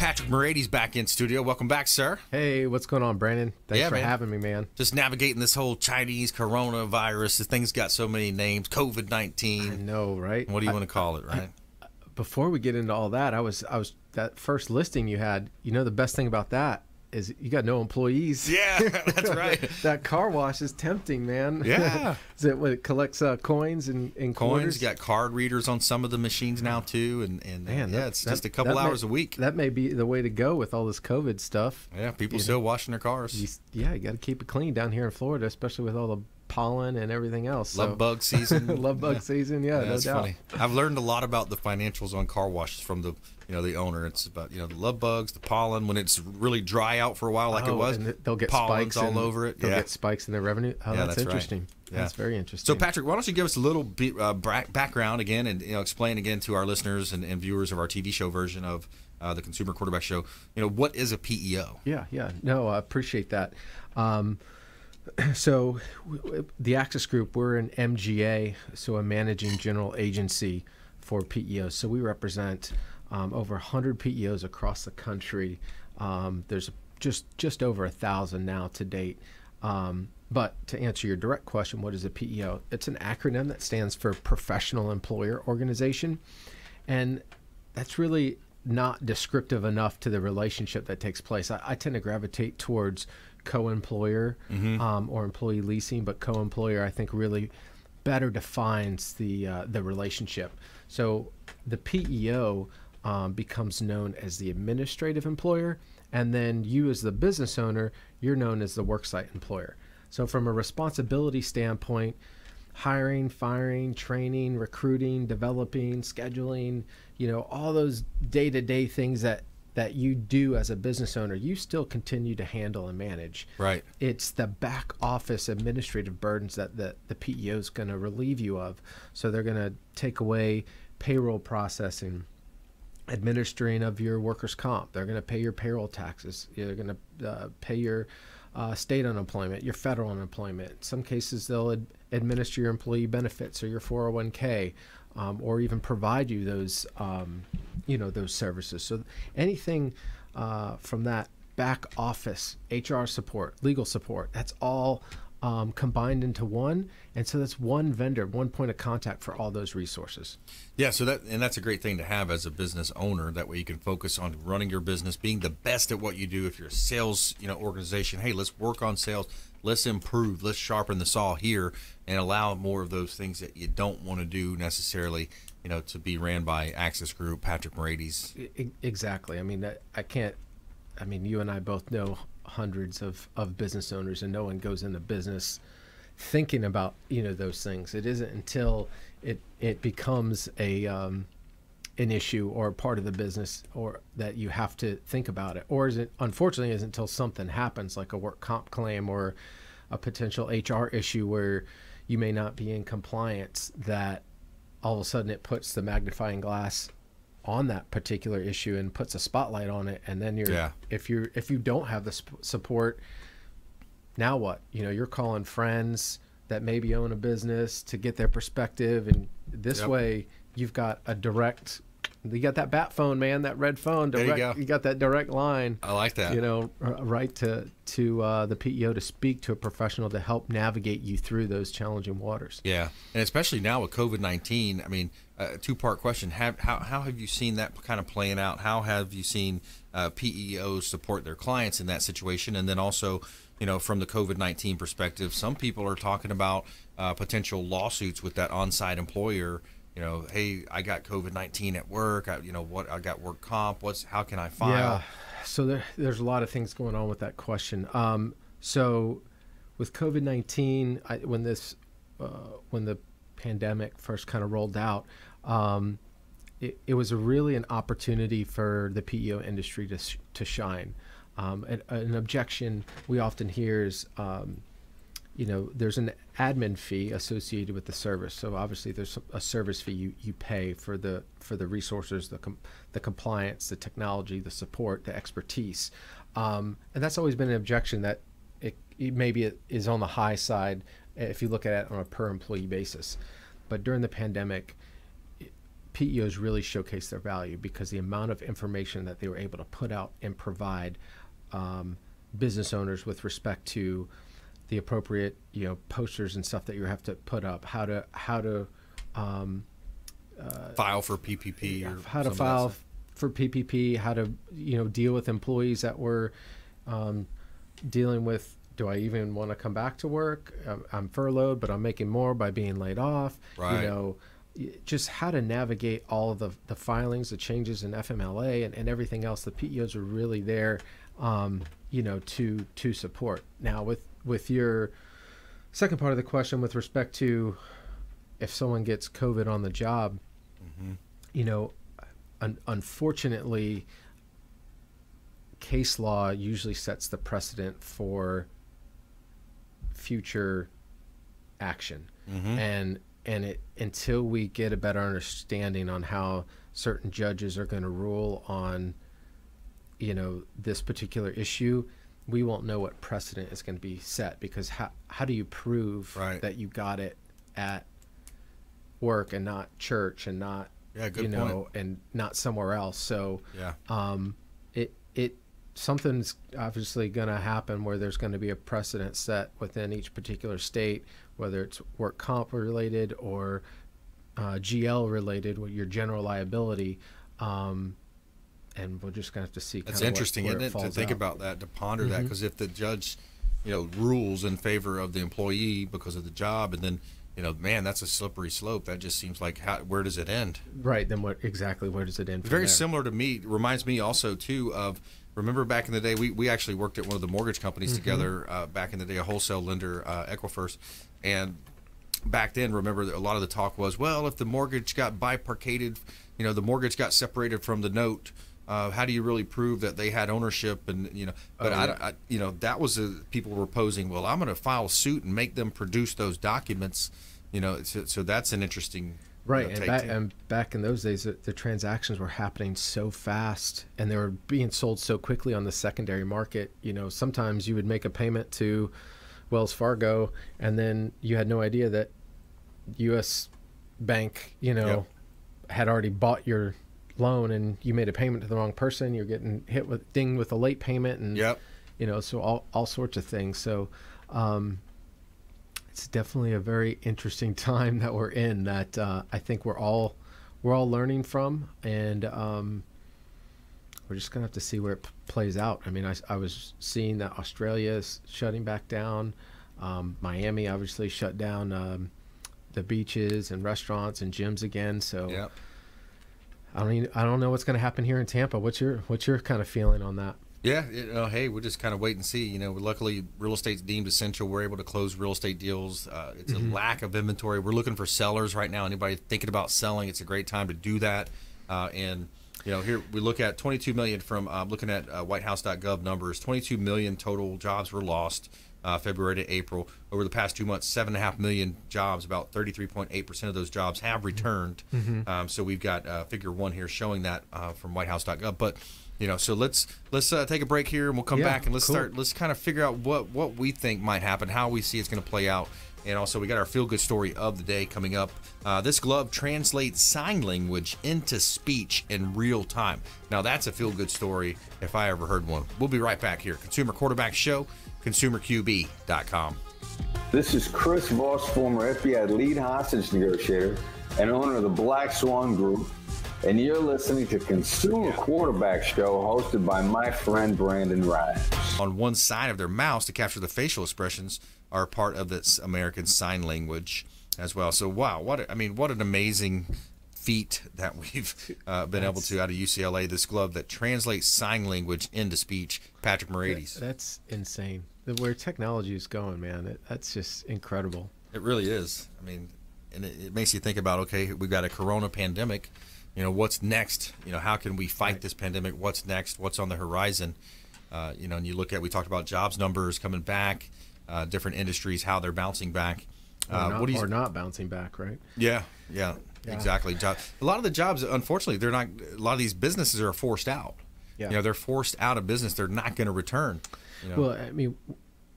Patrick Moradi's back in studio. Welcome back, sir. Hey, what's going on, Brandon? Thanks for man. having me, man. Just navigating this whole Chinese coronavirus. The thing's got so many names. I COVID-19. know, right? What do you want to call it, right? Before we get into all that, I was that first listing you had. You know, the best thing about that is you got no employees. Yeah, that's right. That car wash is tempting, man. Yeah. Is it when it collects coins and Coins. quarters? You got card readers on some of the machines now too, and Man, yeah, it's just a couple hours a week. That may be the way to go with all this COVID stuff. Yeah, people still washing their cars. You got to keep it clean down here in Florida, especially with all the pollen and everything else. Love bug season. Love bug season, yeah, no that's doubt. funny. I've learned a lot about the financials on car washes from the the owner. It's about the love bugs, the pollen when it's really dry out for a while, like it was. And they'll get pollen's spikes all over it. They'll get spikes in their revenue. Oh, Yeah, that's that's right. interesting. Yeah. That's very interesting. So, Patrick, why don't you give us a little background again, and explain again to our listeners and viewers of our TV show version of the Consumer Quarterback Show. What is a PEO? Yeah. No, I appreciate that. So, the Axis Group, we're an MGA, so a managing general agency for PEOs. So we represent over 100 PEOs across the country. There's just over 1,000 now to date. But to answer your direct question, what is a PEO? It's an acronym that stands for Professional Employer Organization. And that's really not descriptive enough to the relationship that takes place. I tend to gravitate towards co-employer or employee leasing, but co-employer I think really better defines the relationship. So the PEO becomes known as the administrative employer, and then you as the business owner, you're known as the worksite employer. So from a responsibility standpoint, hiring, firing, training, recruiting, developing, scheduling, all those day-to-day things that you do as a business owner, you still continue to handle and manage. Right. It's the back office administrative burdens that the PEO is going to relieve you of. So they're going to take away payroll processing, administering of your workers' comp. They're going to pay your payroll taxes. They're going to pay your state unemployment, your federal unemployment. In some cases, they'll administer your employee benefits or your 401k, or even provide you those, those services. So anything from that back office, HR support, legal support, that's all combined into one. And so that's one vendor, one point of contact for all those resources. Yeah, so that's a great thing to have as a business owner. That way you can focus on running your business, being the best at what you do. If you're a sales, organization, hey, let's work on sales. Let's improve. Let's sharpen the saw here and allow more of those things that you don't want to do necessarily, to be ran by Axis Group, Patrick Moradi's. Exactly. I mean, you and I both know hundreds of business owners, and no one goes into business thinking about those things. It isn't until it becomes an issue or a part of the business, or that you have to think about it, or unfortunately isn't until something happens, like a work comp claim or a potential HR issue where you may not be in compliance, that all of a sudden it puts the magnifying glass on that particular issue and puts a spotlight on it. And then if you don't have the support, now what? You're calling friends that maybe own a business to get their perspective, and this way you've got you got that bat phone, man, that red phone. There you go. You got that direct line. I like that. Right to the PEO to speak to a professional to help navigate you through those challenging waters. Yeah, and especially now with COVID-19. I mean, two-part question: how have you seen that kind of playing out? How have you seen PEOs support their clients in that situation? And then also, from the COVID-19 perspective, some people are talking about potential lawsuits with that on-site employer. Hey, I got COVID-19 at work. I got work comp. How can I file? Yeah. So there's a lot of things going on with that question. So with COVID-19, when the pandemic first kind of rolled out, it was really an opportunity for the PEO industry to shine. An objection we often hear is, there's an admin fee associated with the service. So obviously there's a service fee you pay for the resources, the compliance, the technology, the support, the expertise. And that's always been an objection, that it is on the high side if you look at it on a per employee basis. But during the pandemic, PEOs really showcased their value because the amount of information that they were able to put out and provide business owners with respect to the appropriate, posters and stuff that you have to put up, how to file for PPP, or how to file for PPP, how to deal with employees that were dealing with, do I even want to come back to work? I'm furloughed, but I'm making more by being laid off. Right. Just how to navigate all of the filings, the changes in FMLA and everything else. The PEOs are really there, to support. Now, with your second part of the question, with respect to if someone gets COVID on the job, unfortunately, case law usually sets the precedent for future action, and it, until we get a better understanding on how certain judges are going to rule on this particular issue, we won't know what precedent is going to be set, because how do you prove that you got it at work and not church and not point. and not somewhere else? So it something's obviously going to happen where there's going to be a precedent set within each particular state, whether it's work comp related or GL related with your general liability. And we're just going to have to see. That's interesting, isn't it, to think about that, to ponder that, because if the judge, rules in favor of the employee because of the job, and then, man, that's a slippery slope. That just seems like, where does it end? Right. Then where does it end? Very similar to me. It reminds me also too of, remember back in the day, we actually worked at one of the mortgage companies together back in the day, a wholesale lender, Equifirst, and back then, remember, a lot of the talk was, well, if the mortgage got bifurcated, the mortgage got separated from the note, how do you really prove that they had ownership? And but that was people were posing, well, I'm going to file suit and make them produce those documents. So that's an interesting and back in those days, the transactions were happening so fast, and they were being sold so quickly on the secondary market. Sometimes you would make a payment to Wells Fargo, and then you had no idea that U.S. Bank, had already bought your loan, and you made a payment to the wrong person. You're getting dinged with a late payment, and so all sorts of things. So it's definitely a very interesting time that we're in, that I think we're all learning from, and we're just gonna have to see where it plays out. I mean, I was seeing that Australia is shutting back down. Miami obviously shut down the beaches and restaurants and gyms again. So I don't know what's going to happen here in Tampa. What's your kind of feeling on that? Yeah, hey, we'll just kind of wait and see. Luckily, real estate's deemed essential. We're able to close real estate deals. It's a lack of inventory. We're looking for sellers right now. Anybody thinking about selling, it's a great time to do that. And here we look at 22 million from looking at whitehouse.gov numbers. 22 million total jobs were lost February to April. Over the past 2 months, 7.5 million jobs, about 33.8% of those jobs have returned. So we've got figure 1 here showing that from whitehouse.gov. But so let's take a break here, and we'll come back, and let's kind of figure out what we think might happen, how we see it's going to play out. And also, we got our feel-good story of the day coming up. This glove translates sign language into speech in real time. Now, that's a feel-good story if I ever heard one. We'll be right back here. Consumer Quarterback Show, ConsumerQB.com. This is Chris Voss, former FBI lead hostage negotiator and owner of the Black Swan Group, and you're listening to Consumer Quarterback Show, hosted by my friend Brandon Ryan. On one side of their mouths to capture the facial expressions are part of this American Sign Language as well. So, wow, what an amazing feat that we've been able to out of UCLA, this glove that translates sign language into speech. Patrick Morades. That's insane. Where technology is going, man, that's just incredible. It really is. I mean, and it makes you think about, okay, we've got a corona pandemic. What's next? How can we fight this pandemic? What's next? What's on the horizon? And you look at, we talked about jobs numbers coming back, different industries, how they're bouncing back. Or not bouncing back, right? Yeah, exactly. A lot of the jobs, unfortunately, they're not. A lot of these businesses are forced out. Yeah. They're forced out of business. They're not going to return. Well, I mean,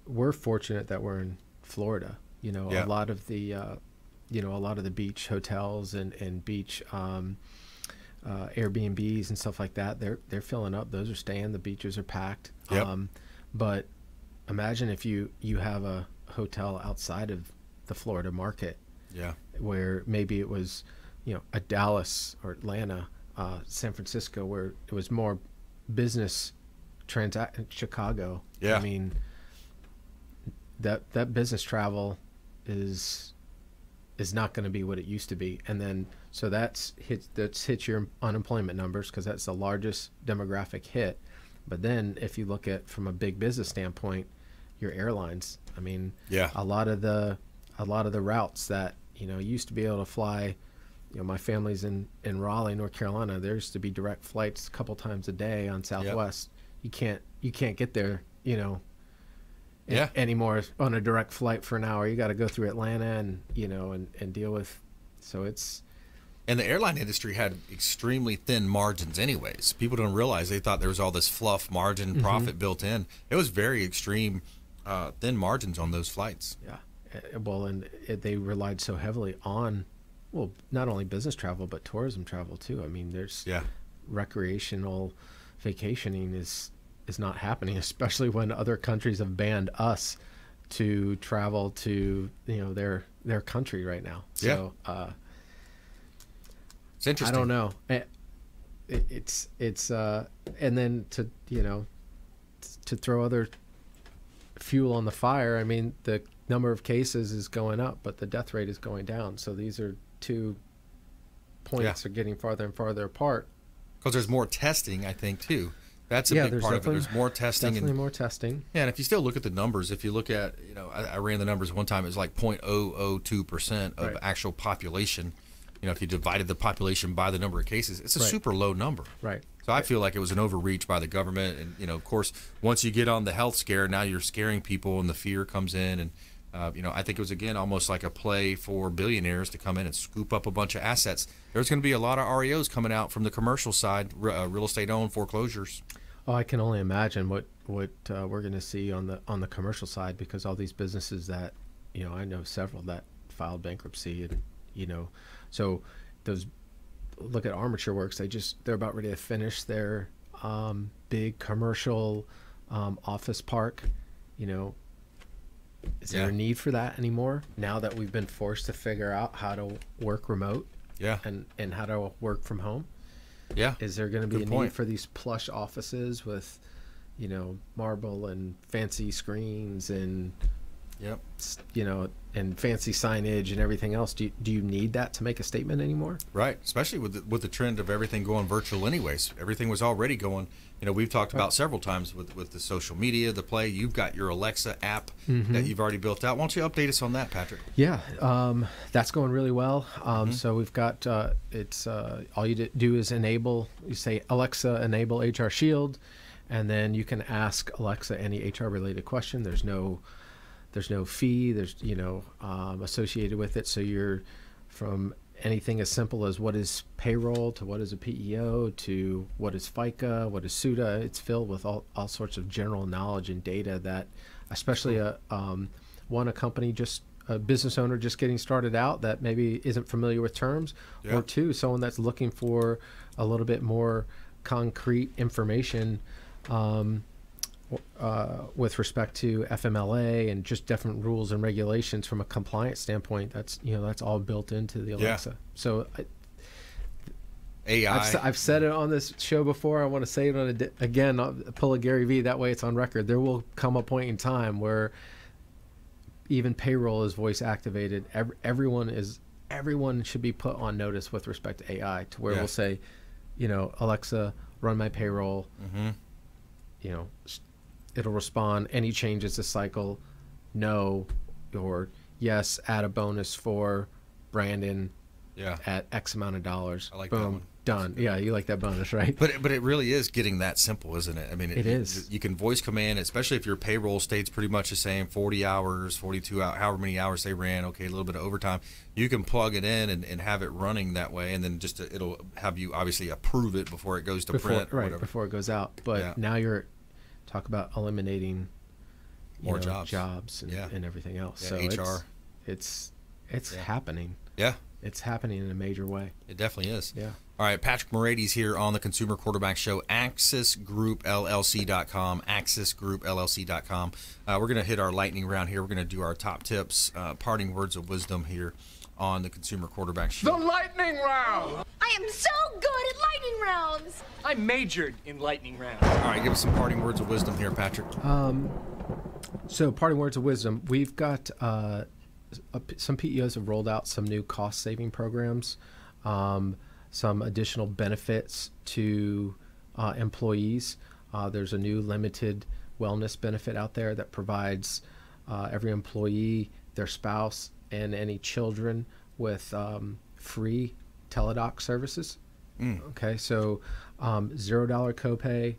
we're fortunate that we're in Florida. A lot of the you know, a lot of the beach hotels and beach Airbnbs and stuff like that, they're filling up. Those are staying. The beaches are packed. Yep. But imagine if you have a hotel outside of the Florida market, Yeah. where maybe it was, you know, a Dallas or Atlanta, San Francisco, where it was more business Chicago. Yeah. I mean, that business travel is not going to be what it used to be. And then, so that's hit your unemployment numbers, because that's the largest demographic hit. But then if you look at from a big business standpoint, your airlines, I mean, Yeah. a lot of the routes that, you know, used to be able to fly, you know, my family's in Raleigh, North Carolina. There used to be direct flights a couple times a day on Southwest. Yep. You can't get there, you know, Yeah. anymore on a direct flight for an hour. You got to go through Atlanta and, you know, and deal with, so it's. And the airline industry had extremely thin margins anyways. People don't realize, they thought there was all this fluff margin profit built in. It was very extreme thin margins on those flights. Yeah. Well, and they relied so heavily on, well, not only business travel, but tourism travel too. I mean, there's recreational vacationing is not happening, especially when other countries have banned us to travel to, you know, their country right now. So, it's interesting. I don't know. It's and then to, you know, to throw other fuel on the fire. I mean, the number of cases is going up, but the death rate is going down. So these are two points are getting farther and farther apart. Because there's more testing, I think, too. That's a big part of it. There's more testing. Definitely more testing. Yeah, and if you still look at the numbers, if you look at, you know, I ran the numbers one time, it was like 0.002% of actual population. You know, if you divided the population by the number of cases, it's a super low number. Right. So I feel like it was an overreach by the government. And, you know, of course, once you get on the health scare, now you're scaring people and the fear comes in. And, you know, I think it was, again, almost like a play for billionaires to come in and scoop up a bunch of assets. There's going to be a lot of REOs coming out from the commercial side, real estate owned foreclosures. Oh, I can only imagine what we're going to see on the commercial side, because all these businesses that, you know, I know several that filed bankruptcy, and, you know, so those, look at Armature Works, they're about ready to finish their big commercial office park. You know, is there a need for that anymore now that we've been forced to figure out how to work remote? And how to work from home? Yeah. Is there going to be a need for these plush offices with, you know, marble and fancy screens and, you know, and fancy signage and everything else? Do you need that to make a statement anymore? Right. Especially with the trend of everything going virtual anyways. Everything was already going, you know, we've talked about several times with the social media, the play. You've got your Alexa app that you've already built out. Why don't you update us on that, Patrick? Yeah, that's going really well. So we've got, it's all you do is you say, Alexa, enable HR Shield, and then you can ask Alexa any HR related question. There's no fee, there's, you know, associated with it. So you're from anything as simple as what is payroll to what is a PEO to what is FICA, what is SUTA. It's filled with all sorts of general knowledge and data that, especially a company, just a business owner just getting started out that maybe isn't familiar with terms, or two, someone that's looking for a little bit more concrete information with respect to FMLA and just different rules and regulations from a compliance standpoint. That's, you know, that's all built into the Alexa. So AI. I've said it on this show before. I want to say it again. I'll pull a Gary Vee. That way it's on record. There will come a point in time where even payroll is voice activated. Everyone should be put on notice with respect to AI, to where we'll say, you know, Alexa, run my payroll. You know, it'll respond. Any changes to cycle, no, or yes, add a bonus for Brandon at X amount of dollars. I like Boom, that one. done. Yeah, you like that bonus, right? But it really is getting that simple, isn't it? I mean, it is. You can voice command, especially if your payroll stays pretty much the same, 40 hours, 42 hours, however many hours they ran, okay, a little bit of overtime. You can plug it in and have it running that way, and then just it'll have you obviously approve it before it goes to print. Right, before it goes out. But now you're, talk about eliminating more jobs and everything else. Yeah, so HR. It's It's happening. Yeah. It's happening in a major way. It definitely is. Yeah. All right, Patrick Moradi's here on the Consumer Quarterback Show, AxisGroupLLC.com, AxisGroupLLC.com. We're going to hit our lightning round here. We're going to do our top tips, parting words of wisdom here on the Consumer Quarterback Show. The lightning round! I am so good at lightning rounds! I majored in lightning rounds. All right, give us some parting words of wisdom here, Patrick. So, parting words of wisdom. We've got some PEOs have rolled out some new cost-saving programs, some additional benefits to employees. There's a new limited wellness benefit out there that provides every employee, their spouse, and any children with free teledoc services. Okay, so $0 copay.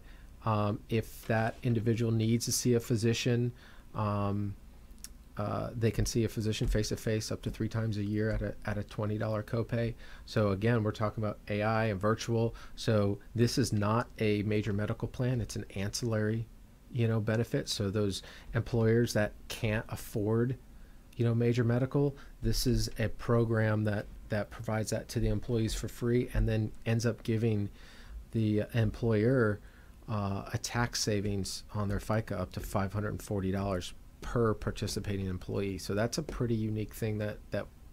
If that individual needs to see a physician, they can see a physician face-to-face up to 3 times a year at a $20 copay. So again, we're talking about AI and virtual. So this is not a major medical plan. It's an ancillary, benefit. So those employers that can't afford, major medical, this is a program that provides that to the employees for free, and then ends up giving the employer a tax savings on their FICA up to $540 per participating employee. So that's a pretty unique thing that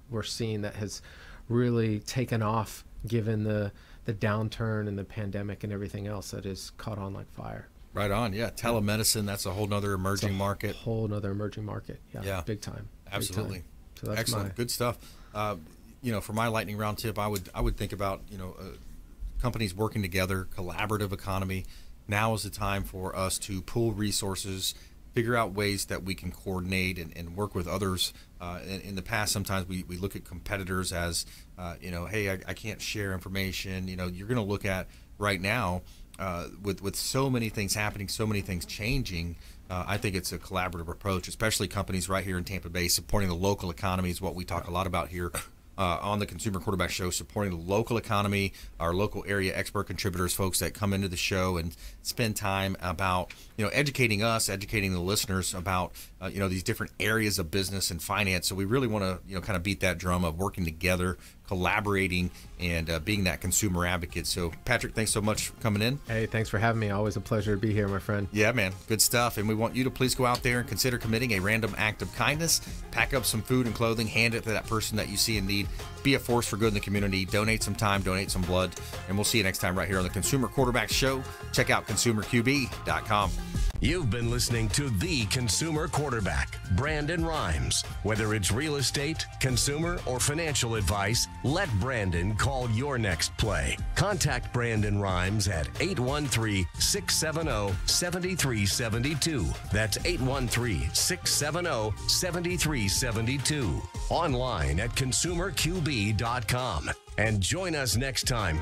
we're seeing that has really taken off given the downturn and the pandemic and everything else that is caught on like fire. Right on. Yeah. Telemedicine, that's a whole nother emerging market. Whole nother emerging market. Yeah. Big time. Absolutely. Big time. So that's excellent. Good stuff. For my lightning round tip, I would think about, companies working together, collaborative economy. Now is the time for us to pool resources, figure out ways that we can coordinate and work with others. In the past, sometimes we look at competitors as, hey, I can't share information. You're going to look at right now with so many things happening, so many things changing. I think it's a collaborative approach, especially companies right here in Tampa Bay supporting the local economy is what we talk a lot about here. On the Consumer Quarterback Show, supporting the local economy, our local area expert contributors, folks that come into the show and spend time about, educating us, educating the listeners about, these different areas of business and finance. So we really want to, kind of beat that drum of working together, collaborating, and being that consumer advocate. So, Patrick, thanks so much for coming in. Hey, thanks for having me. Always a pleasure to be here, my friend. Yeah, man. Good stuff. And we want you to please go out there and consider committing a random act of kindness. Pack up some food and clothing, hand it to that person that you see in need. Be a force for good in the community. Donate some time, donate some blood. And we'll see you next time right here on the Consumer Quarterback Show. Check out ConsumerQB.com. You've been listening to The Consumer Quarterback, Brandon Rhymes. Whether it's real estate, consumer, or financial advice, let Brandon call your next play. Contact Brandon Rhymes at 813-670-7372. That's 813-670-7372. Online at ConsumerQB.com. And join us next time